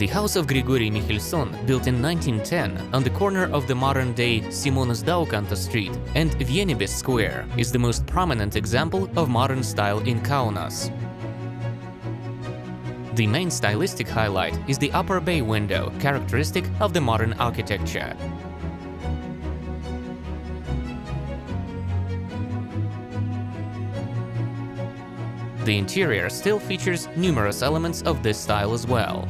The house of Grigori Michilson, built in 1910 on the corner of the modern-day Simonas Daukantas Street and Vienybės Square, is the most prominent example of modern style in Kaunas. The main stylistic highlight is the upper bay window, characteristic of the modern architecture. The interior still features numerous elements of this style as well.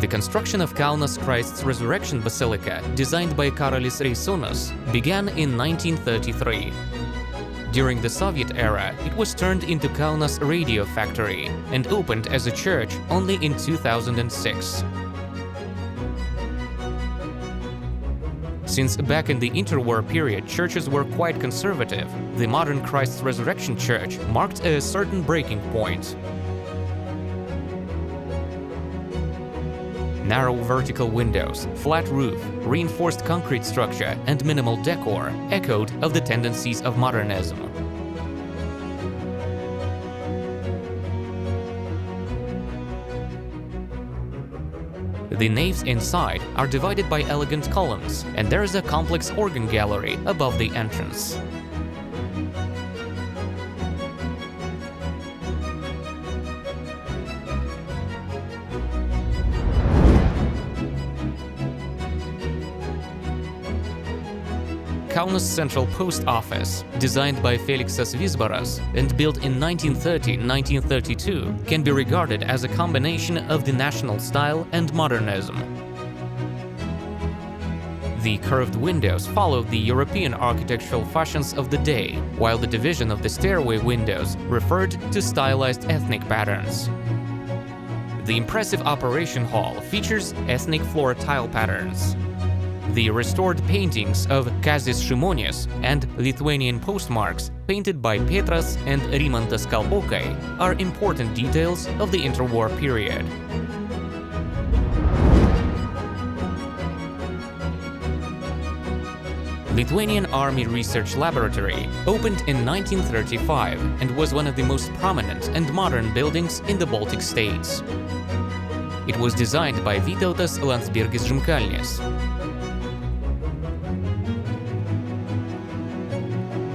The construction of Kaunas Christ's Resurrection Basilica, designed by Karolis Reisonas, began in 1933. During the Soviet era, it was turned into Kaunas Radio Factory and opened as a church only in 2006. Since back in the interwar period churches were quite conservative, the modern Christ's Resurrection Church marked a certain breaking point. Narrow vertical windows, flat roof, reinforced concrete structure, and minimal decor echoed of the tendencies of modernism. The naves inside are divided by elegant columns, and there is a complex organ gallery above the entrance. Kaunas Central Post Office, designed by Feliksas Vizbaras and built in 1930–1932, can be regarded as a combination of the national style and modernism. The curved windows followed the European architectural fashions of the day, while the division of the stairway windows referred to stylized ethnic patterns. The impressive operation hall features ethnic floor tile patterns. The restored paintings of Kazis Šimonis and Lithuanian postmarks painted by Petras and Rimantas Kalpokai are important details of the interwar period. Lithuanian Army Research Laboratory opened in 1935 and was one of the most prominent and modern buildings in the Baltic states. It was designed by Vytautas Žemkalnis.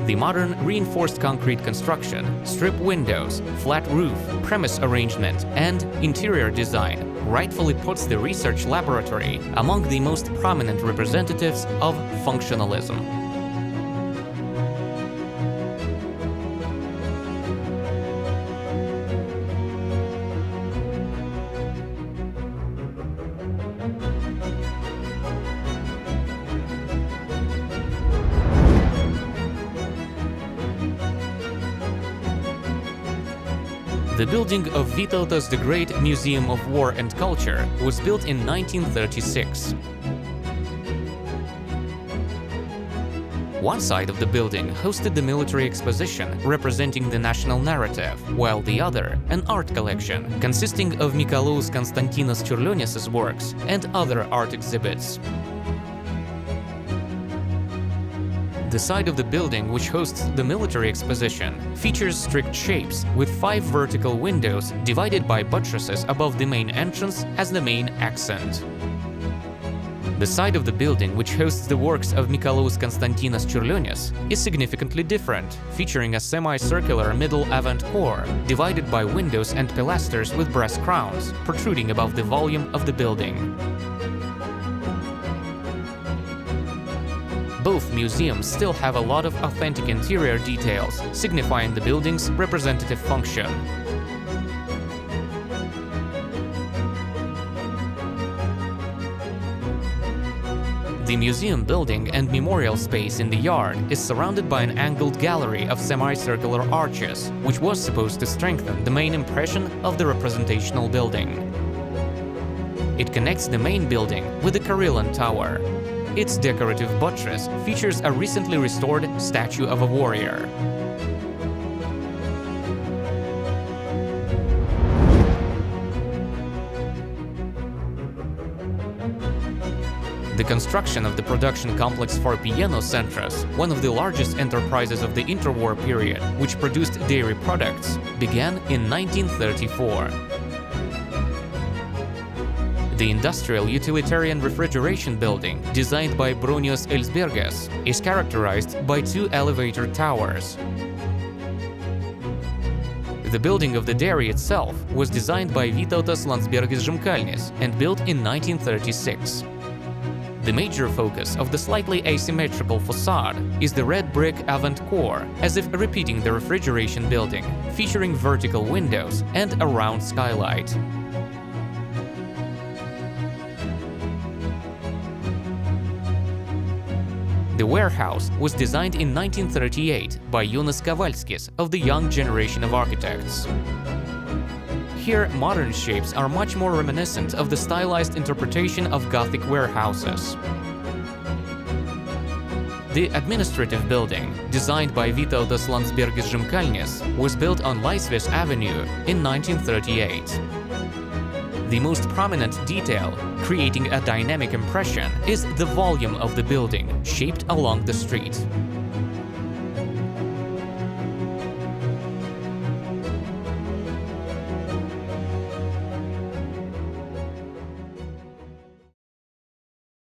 The modern reinforced concrete construction, strip windows, flat roof, premise arrangement, and interior design rightfully puts the research laboratory among the most prominent representatives of functionalism. The building of Vytautas the Great Museum of War and Culture was built in 1936. One side of the building hosted the military exposition representing the national narrative, while the other, an art collection consisting of Mikalojaus Konstantinas Čiurlionis' works and other art exhibits. The side of the building which hosts the military exposition features strict shapes with 5 vertical windows divided by buttresses above the main entrance as the main accent. The side of the building which hosts the works of Mikalojaus Konstantinas Čiurlionis is significantly different, featuring a semicircular middle avant core divided by windows and pilasters with brass crowns protruding above the volume of the building. Both museums still have a lot of authentic interior details, signifying the building's representative function. The museum building and memorial space in the yard is surrounded by an angled gallery of semicircular arches, which was supposed to strengthen the main impression of the representational building. It connects the main building with the Karelan Tower. Its decorative buttress features a recently restored statue of a warrior. The construction of the production complex for Pienocentras, one of the largest enterprises of the interwar period, which produced dairy products, began in 1934. The industrial utilitarian refrigeration building, designed by Bronius Elsbergas, is characterized by 2 elevator towers. The building of the dairy itself was designed by Vytautas the Great and built in 1936. The major focus of the slightly asymmetrical facade is the red brick avant core, as if repeating the refrigeration building, featuring vertical windows and a round skylight. The warehouse was designed in 1938 by Jonas Kavalskis of the young generation of architects. Here, modern shapes are much more reminiscent of the stylized interpretation of Gothic warehouses. The administrative building, designed by Vytautas the Great, was built on Laisvės Avenue in 1938. The most prominent detail, creating a dynamic impression, is the volume of the building, shaped along the street.